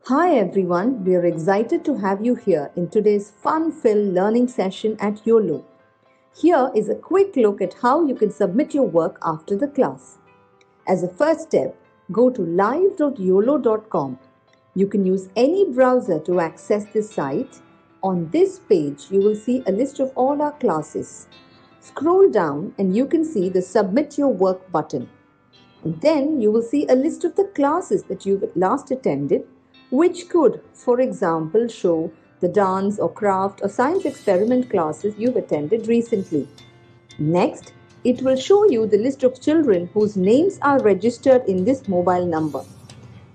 Hi everyone, we are excited to have you here in today's fun filled learning session at Uolo. Here is a quick look at how you can submit your work after the class. As a first step, go to live.uolo.com. You can use any browser to access this site. On this page, you will see a list of all our classes. Scroll down and you can see the Submit Your Work button. And then you will see a list of the classes that you've last attended, which could, for example, show the dance or craft or science experiment classes you've attended recently. Next, it will show you the list of children whose names are registered in this mobile number.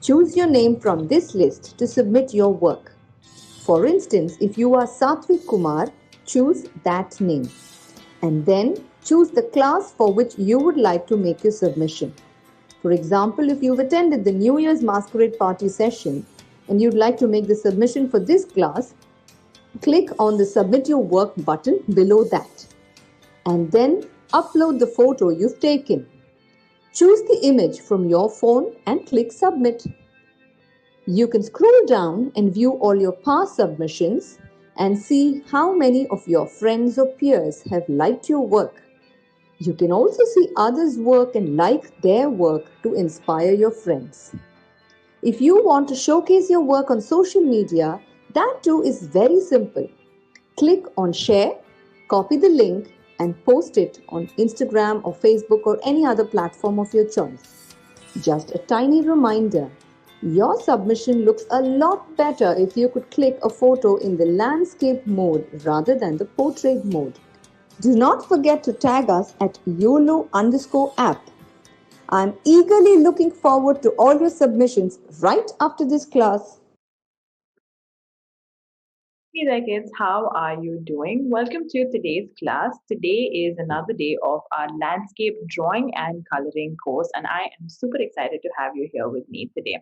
Choose your name from this list to submit your work. For instance, if you are Satvik Kumar, choose that name. And then choose the class for which you would like to make your submission. For example, if you've attended the New Year's Masquerade Party session and you'd like to make the submission for this class, click on the Submit Your Work button below that. And then upload the photo you've taken. Choose the image from your phone and click Submit. You can scroll down and view all your past submissions and see how many of your friends or peers have liked your work. You can also see others' work and like their work to inspire your friends. If you want to showcase your work on social media, that too is very simple. Click on share, copy the link, and post it on Instagram or Facebook or any other platform of your choice. Just a tiny reminder, your submission looks a lot better if you could click a photo in the landscape mode rather than the portrait mode. Do not forget to tag us at YOLO_app. I'm eagerly looking forward to all your submissions right after this class. Hey there, kids. How are you doing? Welcome to today's class. Today is another day of our landscape drawing and coloring course, and I am super excited to have you here with me today.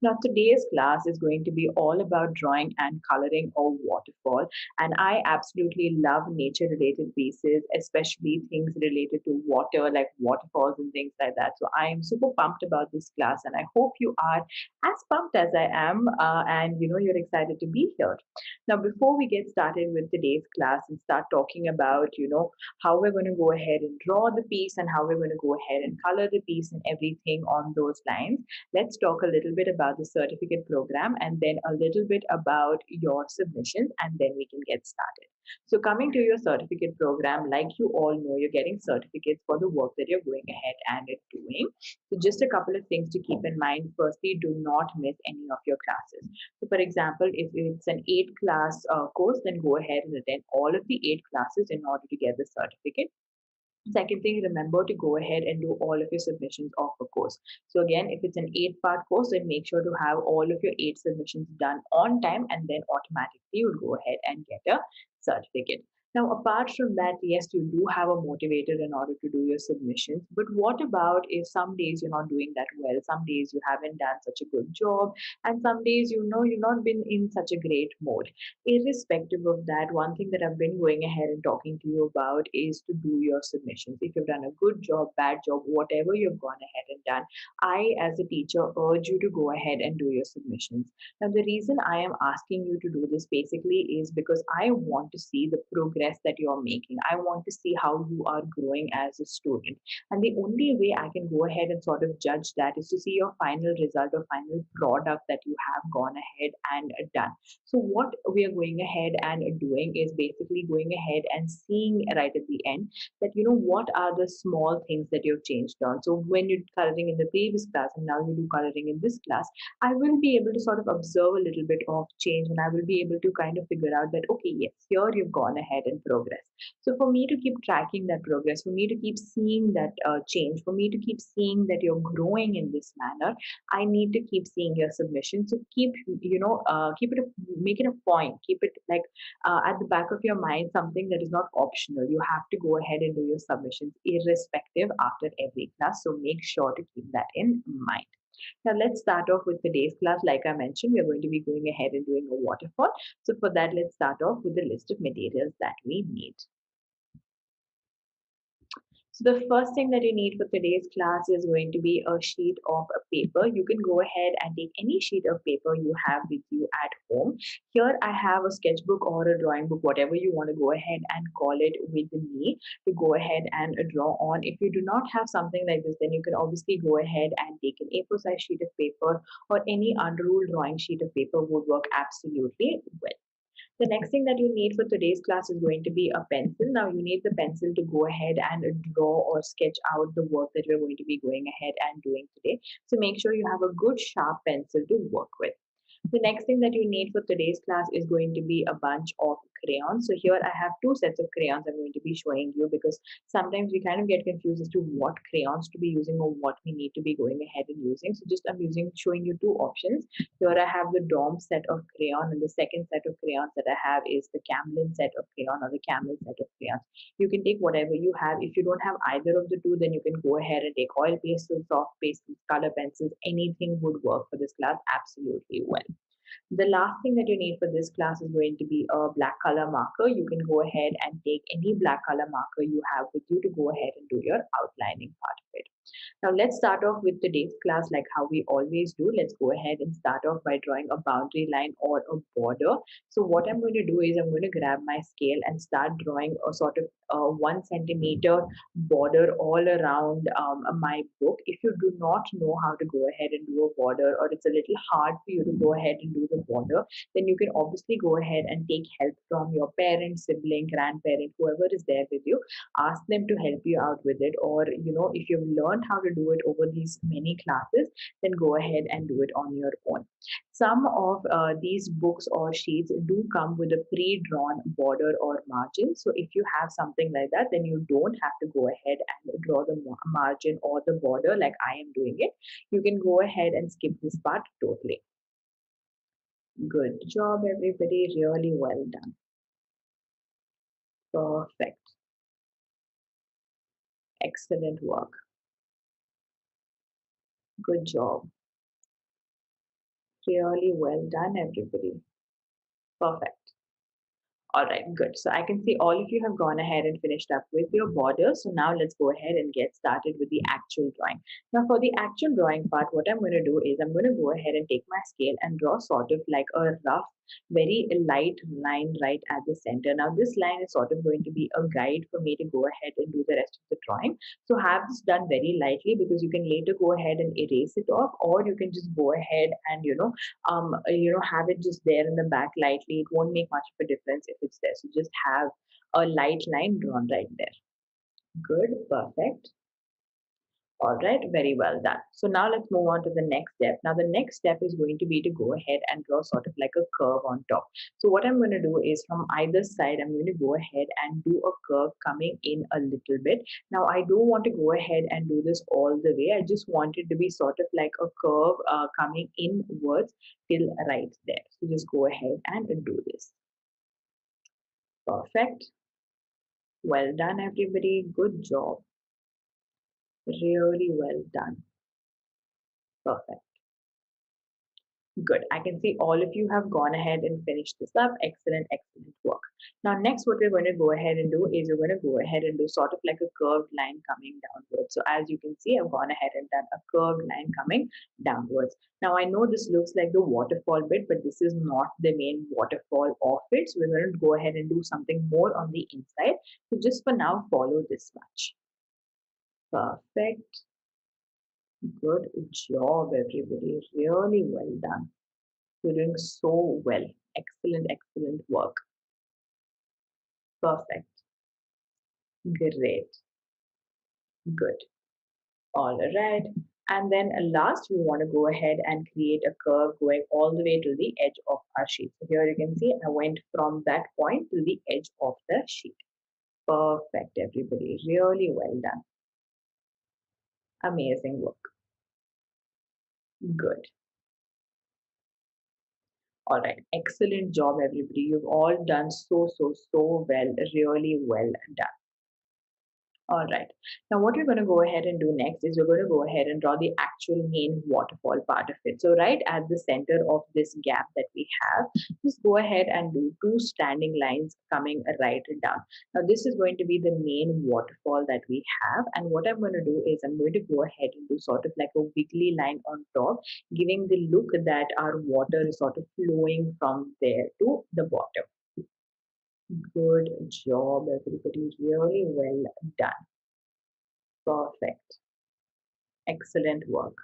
Now, today's class is going to be all about drawing and coloring or waterfall, and I absolutely love nature related pieces, especially things related to water, like waterfalls and things like that. So, I am super pumped about this class, and I hope you are as pumped as I am, and you're excited to be here. Now, before we get started with today's class and start talking about, how we're going to go ahead and draw the piece and how we're going to go ahead and color the piece and everything on those lines, let's talk a little bit about the certificate program and then a little bit about your submissions, and then we can get started. So, coming to your certificate program, like you all know, you're getting certificates for the work that you're going ahead and doing. So, just a couple of things to keep in mind. Firstly, do not miss any of your classes. So, for example, if it's an 8 class course, then go ahead and attend all of the 8 classes in order to get the certificate. Second thing, remember to go ahead and do all of your submissions of a course. So again, if it's an 8 part course, then make sure to have all of your 8 submissions done on time, and then automatically you'll go ahead and get a certificate. Now, apart from that, yes, you do have a motivator in order to do your submissions. But what about if some days you're not doing that well? Some days you haven't done such a good job, and some days you've not been in such a great mode. Irrespective of that, one thing that I've been going ahead and talking to you about is to do your submissions. If you've done a good job, bad job, whatever you've gone ahead and done, I, as a teacher, urge you to go ahead and do your submissions. Now, the reason I am asking you to do this basically is because I want to see the progress that you're making. I want to see how you are growing as a student. And the only way I can go ahead and sort of judge that is to see your final result or final product that you have gone ahead and done. So what we are going ahead and doing is basically going ahead and seeing right at the end that what are the small things that you've changed on. So when you're coloring in the previous class and now you do coloring in this class, I will be able to sort of observe a little bit of change, and I will be able to kind of figure out that okay, yes, here you've gone ahead and progress. So for me to keep tracking that progress, for me to keep seeing that change, for me to keep seeing that you're growing in this manner, I need to keep seeing your submission. So keep it, make it a point, keep it like at the back of your mind, something that is not optional. You have to go ahead and do your submissions irrespective after every class. So make sure to keep that in mind. Now let's start off with today's class. Like I mentioned, we're going to be going ahead and doing a waterfall. So for that, let's start off with the list of materials that we need. So the first thing that you need for today's class is going to be a sheet of a paper. You can go ahead and take any sheet of paper you have with you at home. Here I have a sketchbook or a drawing book, whatever you want to go ahead and call it with me to go ahead and draw on. If you do not have something like this, then you can obviously go ahead and take an A4 size sheet of paper or any unruled drawing sheet of paper would work absolutely well. The next thing that you need for today's class is going to be a pencil. Now you need the pencil to go ahead and draw or sketch out the work that we're going to be going ahead and doing today. So make sure you have a good sharp pencil to work with. The next thing that you need for today's class is going to be a bunch of crayons. So here I have two sets of crayons I'm going to be showing you because sometimes we kind of get confused as to what crayons to be using or what we need to be going ahead and using. So just I'm showing you two options. Here I have the DOM set of crayon and the second set of crayons that I have is the Camlin set of crayon or the Camel set of crayons. You can take whatever you have. If you don't have either of the two, then you can go ahead and take oil pastels, soft pastels, color pencils. Anything would work for this class absolutely well. The last thing that you need for this class is going to be a black color marker. You can go ahead and take any black color marker you have with you to go ahead and do your outlining part of it. Now let's start off with today's class like how we always do. Let's go ahead and start off by drawing a boundary line or a border. So what I'm going to do is I'm going to grab my scale and start drawing a sort of 1 centimeter border all around my book. If you do not know how to go ahead and do a border or it's a little hard for you to go ahead and do the border, then you can obviously go ahead and take help from your parent, sibling, grandparent, whoever is there with you. Ask them to help you out with it, or if you've learned how to do it over these many classes, then go ahead and do it on your own. Some of these books or sheets do come with a pre-drawn border or margin. So if you have something like that, then you don't have to go ahead and draw the margin or the border like I am doing it. You can go ahead and skip this part totally. Good job, everybody. Really well done. Perfect. Excellent work. Good job. Really well done, everybody. Perfect. All right, good. So I can see all of you have gone ahead and finished up with your border. So now let's go ahead and get started with the actual drawing. Now for the actual drawing part, what I'm going to do is I'm going to go ahead and take my scale and draw sort of like a rough, very light line right at the center. Now this line is sort of going to be a guide for me to go ahead and do the rest of the drawing. So have this done very lightly because you can later go ahead and erase it off, or you can just go ahead and have it just there in the back lightly. It won't make much of a difference if it's there. So just have a light line drawn right there. Good, perfect. All right, very well done. So now let's move on to the next step. Now the next step is going to be to go ahead and draw sort of like a curve on top. So what I'm going to do is from either side, I'm going to go ahead and do a curve coming in a little bit. Now I don't want to go ahead and do this all the way. I just want it to be sort of like a curve coming inwards till right there. So just go ahead and do this. Perfect. Well done, everybody. Good job. Really well done. Perfect. Good. I can see all of you have gone ahead and finished this up. Excellent, excellent work. Now, next, what we're going to go ahead and do is we're going to go ahead and do sort of like a curved line coming downwards. So as you can see, I've gone ahead and done a curved line coming downwards. Now, I know this looks like the waterfall bit, but this is not the main waterfall of it. So we're going to go ahead and do something more on the inside. So just for now, follow this much. Perfect. Good job, everybody. Really well done. You're doing so well. Excellent, excellent work. Perfect. Great. Good. All right. And then last, we want to go ahead and create a curve going all the way to the edge of our sheet. So here you can see I went from that point to the edge of the sheet. Perfect, everybody. Really well done. Amazing work. Good. All right. Excellent job, everybody. You've all done so, so, so well. Really well done. All right. Now, what we're going to go ahead and do next is we're going to go ahead and draw the actual main waterfall part of it. So, right at the center of this gap that we have, just go ahead and do two standing lines coming right down. Now, this is going to be the main waterfall that we have. And what I'm going to do is I'm going to go ahead and do sort of like a wiggly line on top, giving the look that our water is sort of flowing from there to the bottom. Good job, everybody. Really well done. Perfect. Excellent work.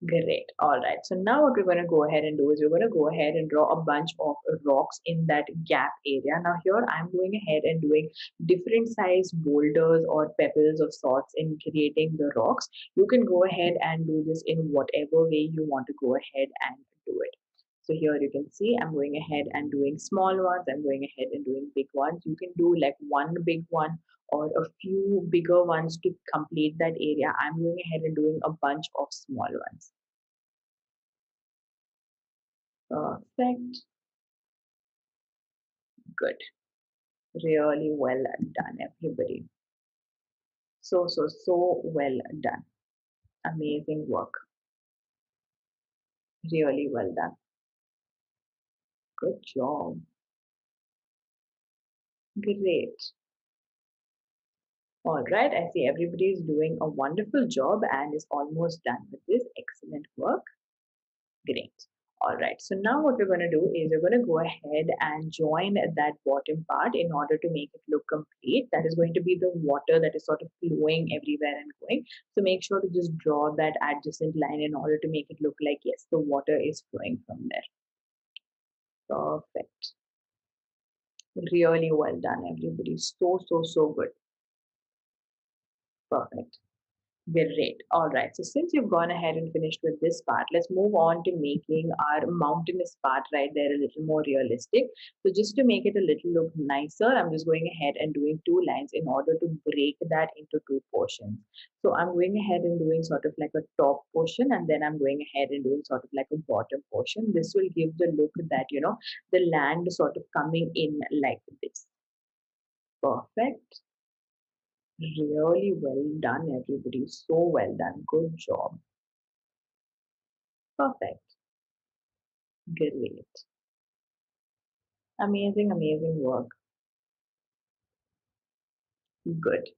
Great. All right. So now what we're going to go ahead and do is we're going to go ahead and draw a bunch of rocks in that gap area. Now here I'm going ahead and doing different size boulders or pebbles of sorts in creating the rocks. You can go ahead and do this in whatever way you want to go ahead and do it. So here you can see I'm going ahead and doing small ones. I'm going ahead and doing big ones. You can do like one big one or a few bigger ones to complete that area. I'm going ahead and doing a bunch of small ones. Perfect. Good. Really well done, everybody. So well done. Amazing work. Really well done. Good job. Great. All right. I see everybody is doing a wonderful job and is almost done with this. Excellent work. Great. All right. So now what we're going to do is we're going to go ahead and join that bottom part in order to make it look complete. That is going to be the water that is sort of flowing everywhere and going. So make sure to just draw that adjacent line in order to make it look like, yes, the water is flowing from there. Perfect. Really well done, everybody. So good. Perfect. Great. All right. So since you've gone ahead and finished with this part, let's move on to making our mountainous part right there a little more realistic. So just to make it a little look nicer, I'm just going ahead and doing two lines in order to break that into two portions. So I'm going ahead and doing sort of like a top portion, and then I'm going ahead and doing sort of like a bottom portion. This will give the look that, the land sort of coming in like this. Perfect. Really well done, everybody. So well done. Good job. Perfect. Great. Amazing, amazing work. Good.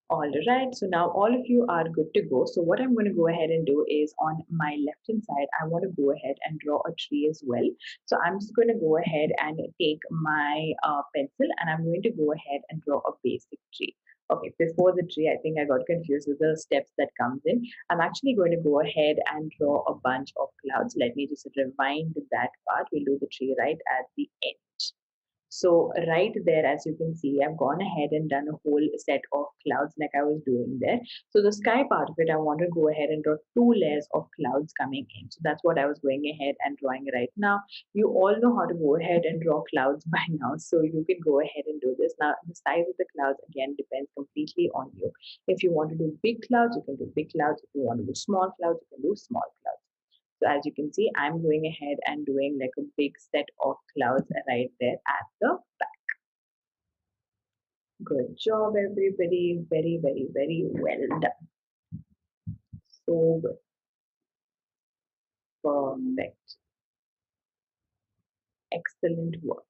All right. So now all of you are good to go. So what I'm going to go ahead and do is on my left hand side, I want to go ahead and draw a tree as well. So I'm just going to go ahead and take my pencil and I'm going to go ahead and draw a basic tree. Okay, before the tree, I think I got confused with the steps that comes in. I'm actually going to go ahead and draw a bunch of clouds. Let me just rewind that part. We'll do the tree right at the end. So right there, as you can see, I've gone ahead and done a whole set of clouds like I was doing there. So the sky part of it, I want to go ahead and draw two layers of clouds coming in. So that's what I was going ahead and drawing right now. You all know how to go ahead and draw clouds by now. So you can go ahead and do this. Now, the size of the clouds, again, depends completely on you. If you want to do big clouds, you can do big clouds. If you want to do small clouds, you can do small clouds. So as you can see, I'm going ahead and doing like a big set of clouds right there at the back. Good job, everybody. Very well done. So good. Perfect. Excellent work.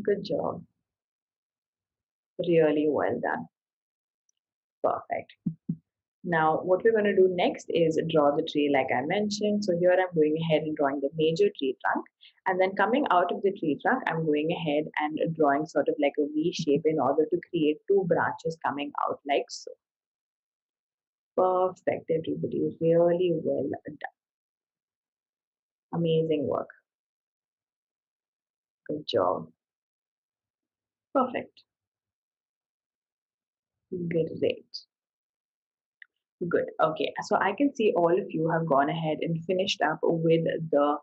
Good job. Really well done. Perfect. Now, what we're going to do next is draw the tree like I mentioned. So here I'm going ahead and drawing the major tree trunk. And then coming out of the tree trunk, I'm going ahead and drawing sort of like a V shape in order to create two branches coming out like so. Perfect, everybody. Really well done. Amazing work. Good job. Perfect. Great. Good. Okay. So I can see all of you have gone ahead and finished up with the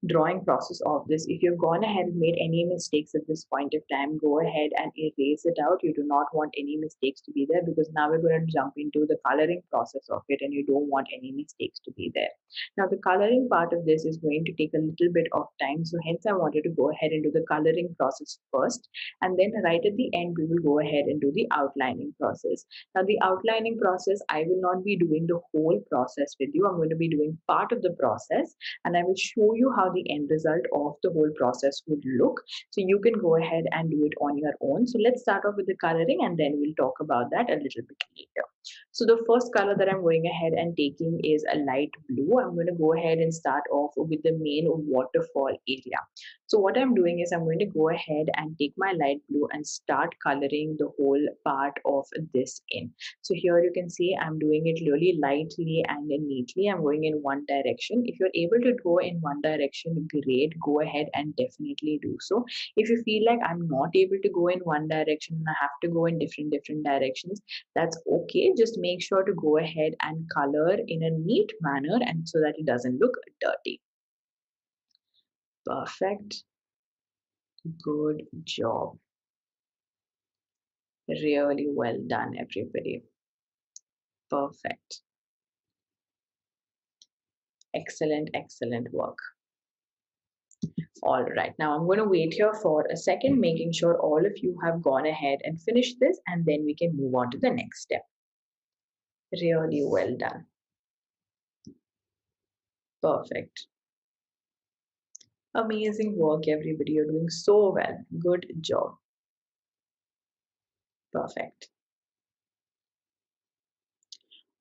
drawing process of this. If you've gone ahead and made any mistakes at this point of time, go ahead and erase it out. You do not want any mistakes to be there, because now we're going to jump into the coloring process of it, and you don't want any mistakes to be there. Now, the coloring part of this is going to take a little bit of time, so hence I wanted to go ahead and do the coloring process first, and then right at the end, we will go ahead and do the outlining process. Now, the outlining process, I will not be doing the whole process with you. I'm going to be doing part of the process, and I will show you how the end result of the whole process would look. So you can go ahead and do it on your own. So let's start off with the coloring, and then we'll talk about that a little bit later. So the first color that I'm going ahead and taking is a light blue. I'm going to go ahead and start off with the main waterfall area. So what I'm doing is I'm going to go ahead and take my light blue and start coloring the whole part of this in. So here you can see I'm doing it really lightly and neatly. I'm going in one direction. If you're able to go in one direction, great. Go ahead and definitely do so. If you feel like I'm not able to go in one direction and I have to go in different directions, that's okay. Just make sure to go ahead and color in a neat manner, and so that it doesn't look dirty. Perfect. Good job. Really well done, everybody. Perfect. Excellent, excellent work. All right, now I'm going to wait here for a second, making sure all of you have gone ahead and finished this, and then we can move on to the next step. Really well done. Perfect. Amazing work, everybody. You're doing so well. Good job. Perfect.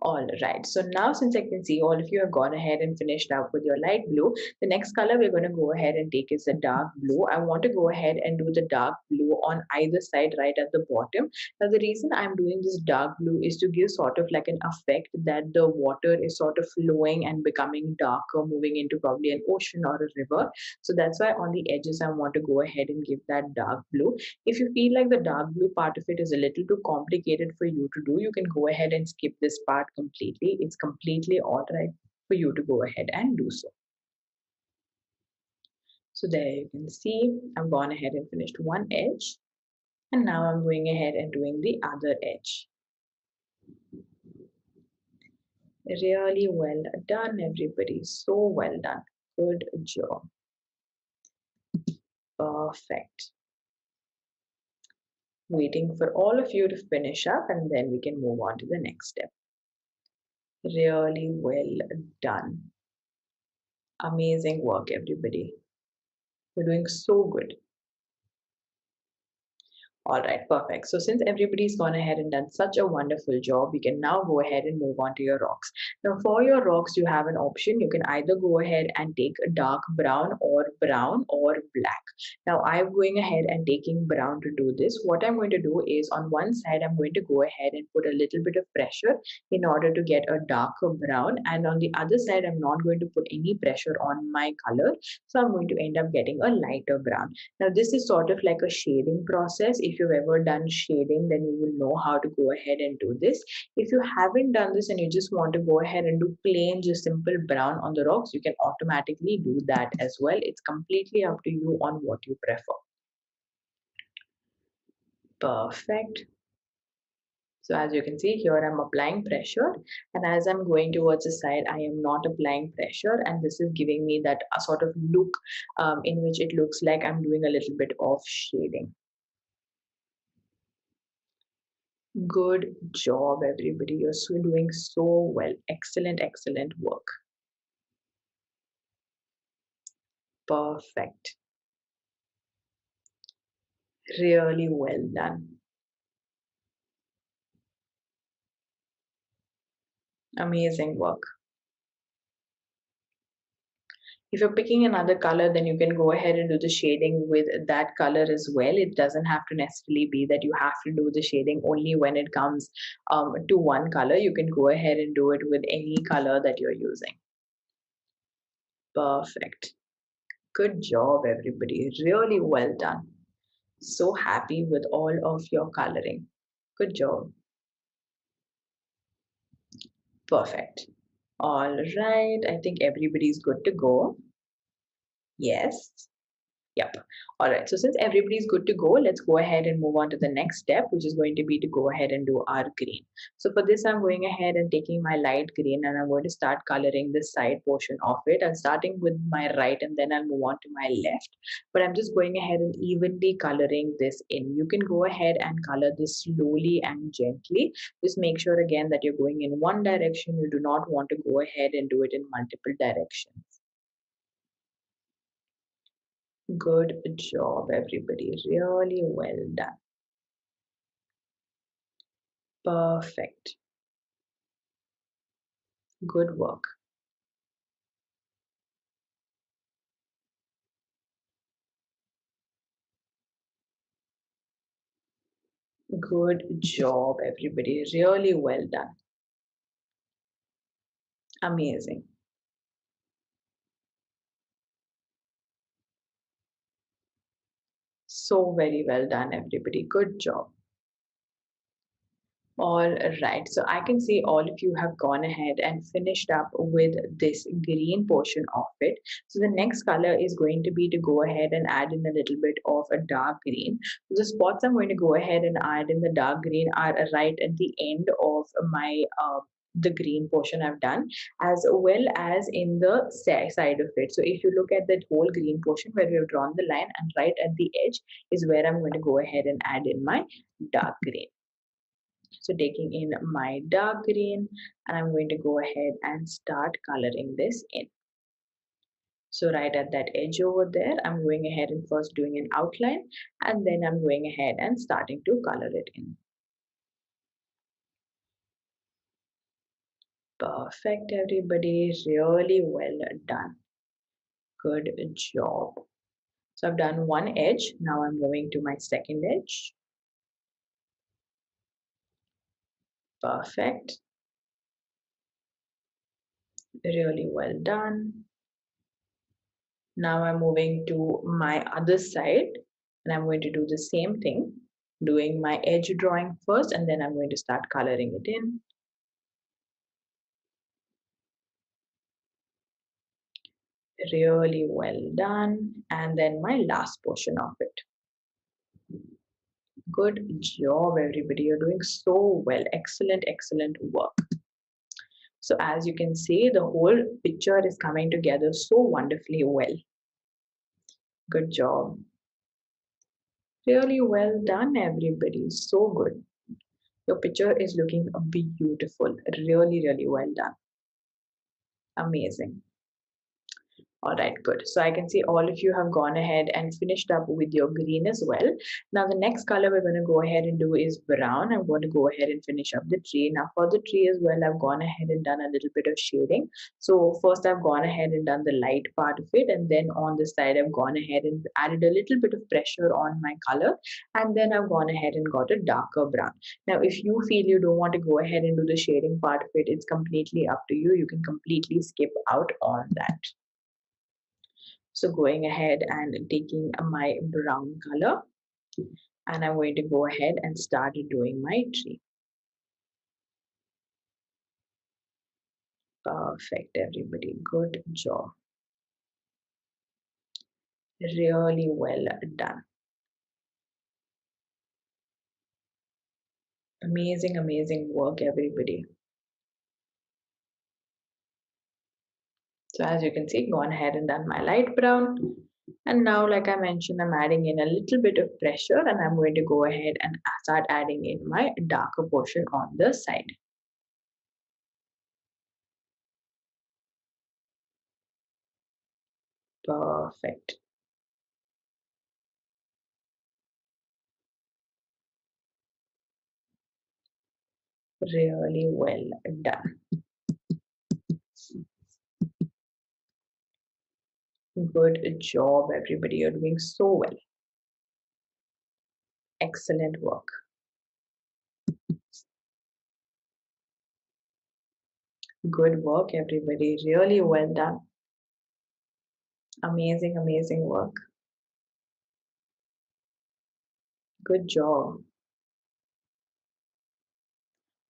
All right. So now, since I can see all of you have gone ahead and finished up with your light blue, the next color we're going to go ahead and take is the dark blue. I want to go ahead and do the dark blue on either side right at the bottom. Now, the reason I'm doing this dark blue is to give sort of like an effect that the water is sort of flowing and becoming darker, moving into probably an ocean or a river. So that's why on the edges, I want to go ahead and give that dark blue. If you feel like the dark blue part of it is a little too complicated for you to do, you can go ahead and skip this part completely. It's completely all right for you to go ahead and do so. So there you can see I've gone ahead and finished one edge, and now I'm going ahead and doing the other edge. Really well done, everybody. So well done. Good job. Perfect. Waiting for all of you to finish up, and then we can move on to the next step. Really well done. Amazing work, everybody. You're doing so good. All right, perfect. So since everybody's gone ahead and done such a wonderful job, we can now go ahead and move on to your rocks. Now for your rocks, you have an option. You can either go ahead and take a dark brown or black. Now I'm going ahead and taking brown to do this. What I'm going to do is on one side, I'm going to go ahead and put a little bit of pressure in order to get a darker brown. And on the other side, I'm not going to put any pressure on my color. So I'm going to end up getting a lighter brown. Now, this is sort of like a shading process. If you've ever done shading, then you will know how to go ahead and do this. If you haven't done this and you just want to go ahead and do plain, just simple brown on the rocks, you can automatically do that as well. It's completely up to you on what you prefer. Perfect. So as you can see here, I'm applying pressure, and as I'm going towards the side, I am not applying pressure, and this is giving me that a sort of look in which it looks like I'm doing a little bit of shading. Good job, everybody. You're doing so well. Excellent, excellent work. Perfect. Really well done. Amazing work. If you're picking another color, then you can go ahead and do the shading with that color as well. It doesn't have to necessarily be that you have to do the shading only when it comes to one color. You can go ahead and do it with any color that you're using. Perfect. Good job, everybody. Really well done. So happy with all of your coloring. Good job. Perfect. All right. I think everybody's good to go. Yes. Yep. All right. So since everybody's good to go, let's go ahead and move on to the next step, which is going to be to go ahead and do our green. So for this, I'm going ahead and taking my light green and I'm going to start coloring this side portion of it. I'm starting with my right and then I'll move on to my left. But I'm just going ahead and evenly coloring this in. You can go ahead and color this slowly and gently. Just make sure again that you're going in one direction. You do not want to go ahead and do it in multiple directions. Good job, everybody. Really well done. Perfect. Good work. Good job, everybody. Really well done. Amazing. So very well done, everybody. Good job. All right, so I can see all of you have gone ahead and finished up with this green portion of it. So the next color is going to be to go ahead and add in a little bit of a dark green. So the spots I'm going to go ahead and add in the dark green are right at the end of my the green portion I've done, as well as in the side of it. So if you look at that whole green portion where we have drawn the line, and right at the edge is where I'm going to go ahead and add in my dark green. So taking in my dark green and I'm going to go ahead and start coloring this in. So right at that edge over there, I'm going ahead and first doing an outline and then I'm going ahead and starting to color it in. Perfect, everybody. Really well done. Good job. So I've done one edge. Now I'm moving to my second edge. Perfect. Really well done. Now I'm moving to my other side and I'm going to do the same thing, doing my edge drawing first and then I'm going to start coloring it in. Really well done. And then my last portion of it. Good job, everybody. You're doing so well. Excellent, excellent work. So as you can see, the whole picture is coming together so wonderfully well. Good job. Really well done, everybody. So good. Your picture is looking beautiful. Really, really well done. Amazing. All right, good. So I can see all of you have gone ahead and finished up with your green as well. Now the next color we're going to go ahead and do is brown. I'm going to go ahead and finish up the tree. Now for the tree as well, I've gone ahead and done a little bit of shading. So first I've gone ahead and done the light part of it, and then on the side I've gone ahead and added a little bit of pressure on my color, and then I've gone ahead and got a darker brown. Now if you feel you don't want to go ahead and do the shading part of it, it's completely up to you. You can completely skip out on that. So going ahead and taking my brown color and I'm going to go ahead and start doing my tree. Perfect, everybody. Good job. Really well done. Amazing, amazing work, everybody. So as you can see, gone ahead and done my light brown. And now, like I mentioned, I'm adding in a little bit of pressure and I'm going to go ahead and start adding in my darker portion on the side. Perfect. Really well done. Good job, everybody. You're doing so well. Excellent work. Good work, everybody. Really well done. Amazing, amazing work. Good job.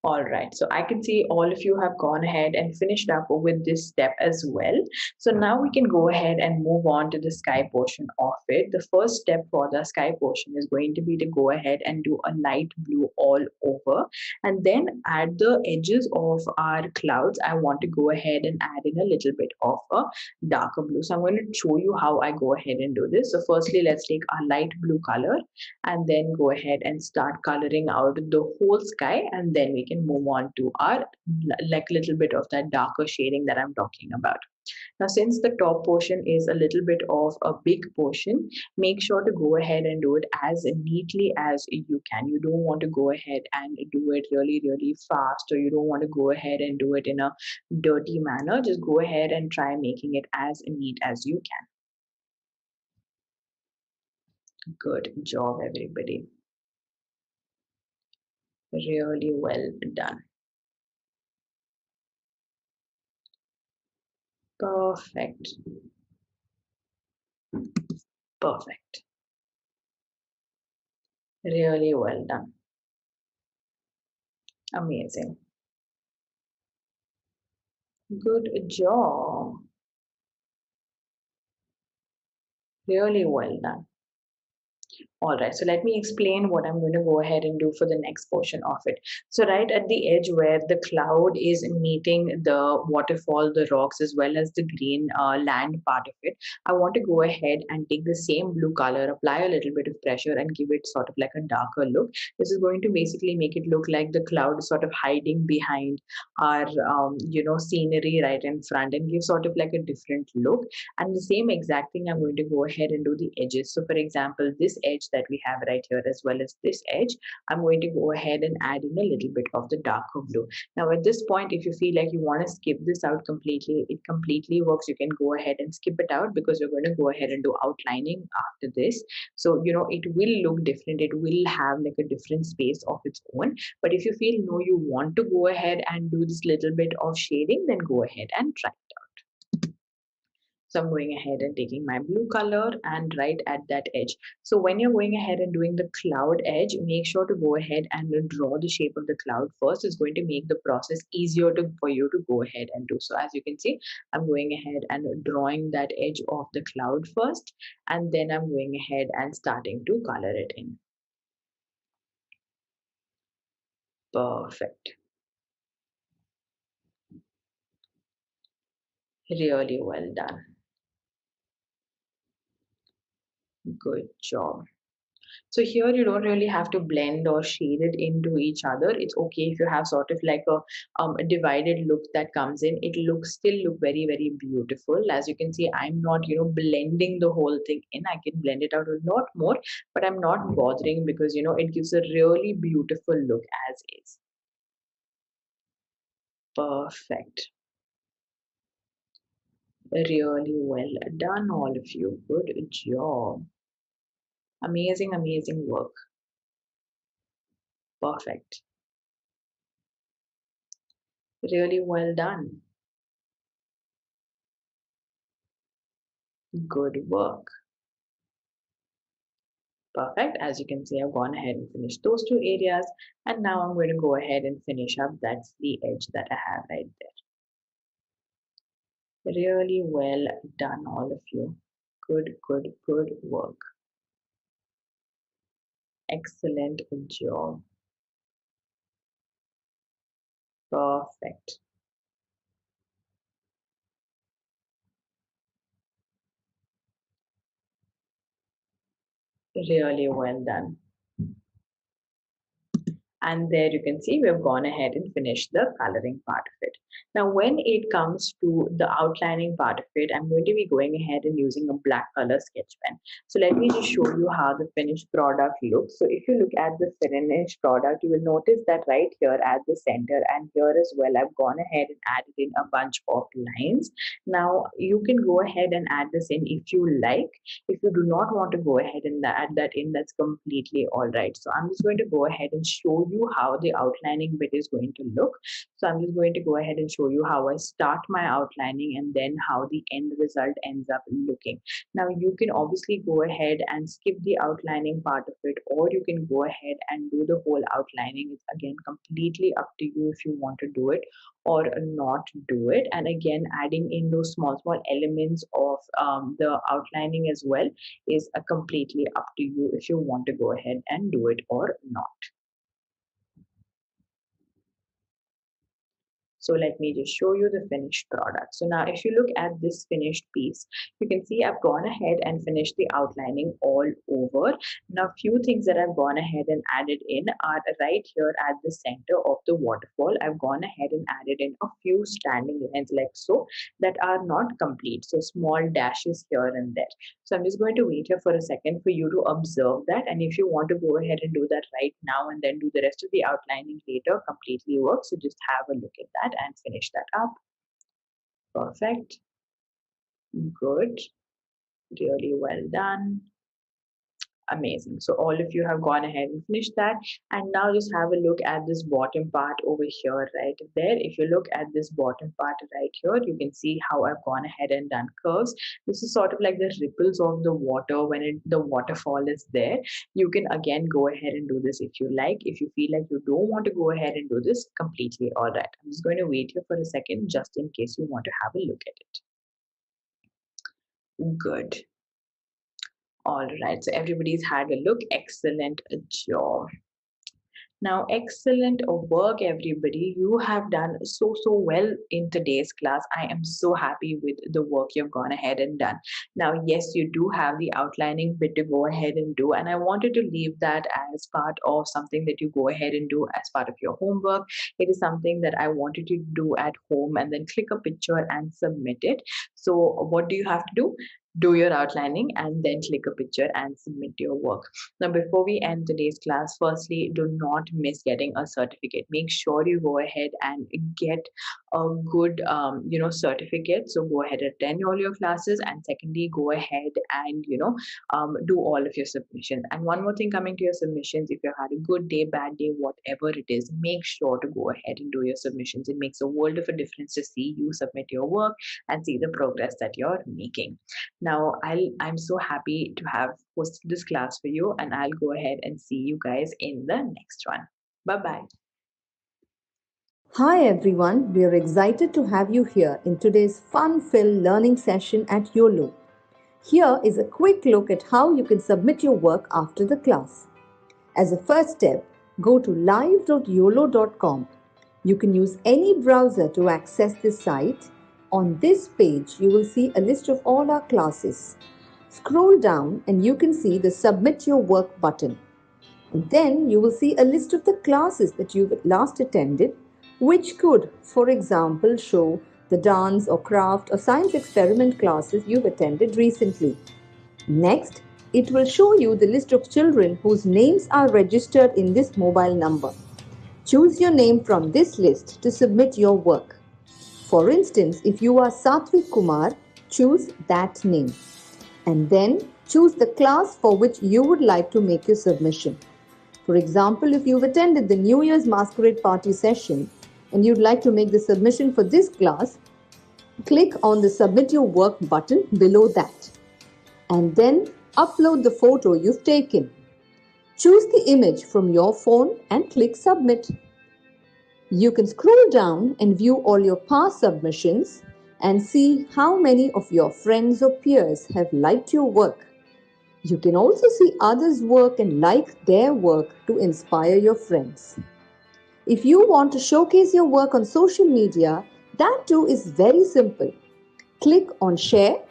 All right, so I can see all of you have gone ahead and finished up with this step as well. So now we can go ahead and move on to the sky portion of it. The first step for the sky portion is going to be to go ahead and do a light blue all over. And then at the edges of our clouds, I want to go ahead and add in a little bit of a darker blue. So I'm going to show you how I go ahead and do this. So firstly, let's take our light blue color and then go ahead and start coloring out the whole sky, and then we can move on to our like little bit of that darker shading that I'm talking about. Now, since the top portion is a little bit of a big portion, make sure to go ahead and do it as neatly as you can. You don't want to go ahead and do it really, really fast, or you don't want to go ahead and do it in a dirty manner. Just go ahead and try making it as neat as you can. Good job, everybody. Really well done. Perfect. Perfect. Really well done. Amazing. Good job. Really well done. All right, so let me explain what I'm going to go ahead and do for the next portion of it. So right at the edge where the cloud is meeting the waterfall, the rocks, as well as the green land part of it, I want to go ahead and take the same blue color, apply a little bit of pressure and give it sort of like a darker look. This is going to basically make it look like the cloud is sort of hiding behind our, scenery right in front, and give sort of like a different look. And the same exact thing I'm going to go ahead and do the edges. So for example, this edge that we have right here as well as this edge, I'm going to go ahead and add in a little bit of the darker blue. Now at this point, if you feel like you want to skip this out completely, it completely works. You can go ahead and skip it out because we're going to go ahead and do outlining after this. So it will look different. It will have like a different space of its own. But if you feel no, you want to go ahead and do this little bit of shading, then go ahead and try it out. So I'm going ahead and taking my blue color and right at that edge. So when you're going ahead and doing the cloud edge, make sure to go ahead and draw the shape of the cloud first. It's going to make the process easier for you to go ahead and do. So as you can see, I'm going ahead and drawing that edge of the cloud first, and then I'm going ahead and starting to color it in. Perfect. Really well done. Good job. So here you don't really have to blend or shade it into each other. It's okay if you have sort of like a divided look that comes in. It looks still look very, very beautiful. As you can see, I'm not, blending the whole thing in. I can blend it out a lot more, but I'm not bothering because, it gives a really beautiful look as is. Perfect. Really well done, all of you. Good job. Amazing, amazing work. Perfect. Really well done. Good work. Perfect. As you can see, I've gone ahead and finished those two areas. And now I'm going to go ahead and finish up. That's the edge that I have right there. Really well done, all of you. Good, good, good work. Excellent job. Perfect. Really well done. And there you can see we've gone ahead and finished the coloring part of it. Now, when it comes to the outlining part of it, I'm going to be going ahead and using a black color sketch pen. So let me just show you how the finished product looks. So if you look at the finished product, you will notice that right here at the center and here as well, I've gone ahead and added in a bunch of lines. Now, you can go ahead and add this in if you like. If you do not want to go ahead and add that in, that's completely all right. So I'm just going to go ahead and show you how the outlining bit is going to look. So I'm just going to go ahead and show you how I start my outlining and then how the end result ends up looking. Now you can obviously go ahead and skip the outlining part of it, or you can go ahead and do the whole outlining. It's again completely up to you if you want to do it or not do it. And again, adding in those small elements of the outlining as well is completely up to you if you want to go ahead and do it or not. So let me just show you the finished product. So now if you look at this finished piece, you can see I've gone ahead and finished the outlining all over. Now few things that I've gone ahead and added in are right here at the center of the waterfall. I've gone ahead and added in a few standing lines like so that are not complete. So small dashes here and there. So I'm just going to wait here for a second for you to observe that. And if you want to go ahead and do that right now and then do the rest of the outlining later, completely works. So just have a look at that and finish that up. Perfect. Good. Really well done. Amazing. So all of you have gone ahead and finished that. And now just have a look at this bottom part over here, right there. If you look at this bottom part right here, you can see how I've gone ahead and done curves. This is sort of like the ripples of the water when the waterfall is there. You can again go ahead and do this if you like. If you feel like you don't want to go ahead and do this, completely all right. I'm just going to wait here for a second just in case you want to have a look at it. Good. All right, so everybody's had a look. Excellent job. Now, excellent work, everybody. You have done so well in today's class. I am so happy with the work you've gone ahead and done. Now, yes, you do have the outlining bit to go ahead and do, and I wanted to leave that as part of something that you go ahead and do as part of your homework. It is something that I wanted you to do at home and then click a picture and submit it. So, what do you have to do? Do your outlining and then click a picture and submit your work. Now, before we end today's class, firstly, do not miss getting a certificate. Make sure you go ahead and get a good, certificate. So go ahead and attend all your classes, and secondly, go ahead and do all of your submissions. And one more thing, coming to your submissions, if you had a good day, bad day, whatever it is, make sure to go ahead and do your submissions. It makes a world of a difference to see you submit your work and see the progress that you're making. Now, I'm so happy to have hosted this class for you, and I'll go ahead and see you guys in the next one. Bye-bye. Hi everyone, we are excited to have you here in today's fun-filled learning session at Uolo. Here is a quick look at how you can submit your work after the class. As a first step, go to live.uolo.com. You can use any browser to access this site. On this page, you will see a list of all our classes. Scroll down and you can see the Submit Your Work button. And then you will see a list of the classes that you've last attended, which could, for example, show the dance or craft or science experiment classes you've attended recently. Next, it will show you the list of children whose names are registered in this mobile number. Choose your name from this list to submit your work. For instance, if you are Satvik Kumar, choose that name. And then choose the class for which you would like to make your submission. For example, if you've attended the New Year's Masquerade Party session and you'd like to make the submission for this class, click on the Submit Your Work button below that. And then upload the photo you've taken. Choose the image from your phone and click Submit. You can scroll down and view all your past submissions and see how many of your friends or peers have liked your work. You can also see others' work and like their work to inspire your friends. If you want to showcase your work on social media, that too is very simple. Click on Share,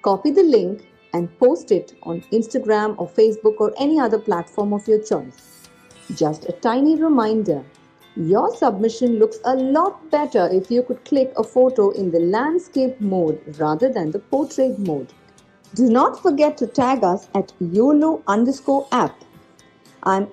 copy the link and post it on Instagram or Facebook or any other platform of your choice. Just a tiny reminder, your submission looks a lot better if you could click a photo in the landscape mode rather than the portrait mode. Do not forget to tag us at YOLO_app. I'm